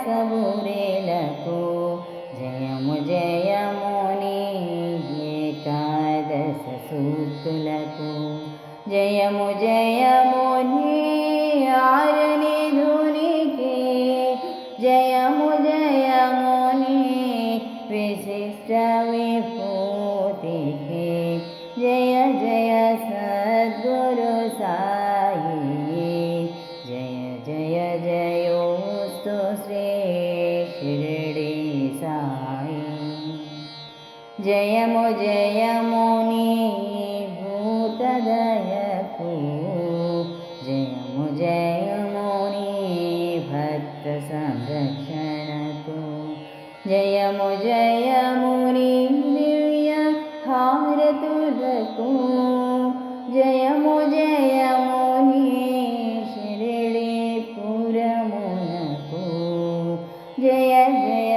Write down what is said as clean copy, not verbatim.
सबुरेలకు జయము జయముని ఏకాదశ సూక్తులకు జయము జయముని ఆరని ధునికి జయము జయముని విశిష్ట విభూతికి జయ జయ సద్గురు సాయి జయ జయ జయోస్తు శ్రీ షిరిడి సాయి జయము జయముని భూతదయకు జయము జయముని భక్త సంరక్షణకు జయము జయముని దివ్య హారతులకు జయము జయముని షిరిడి పురమునకు జయ జయ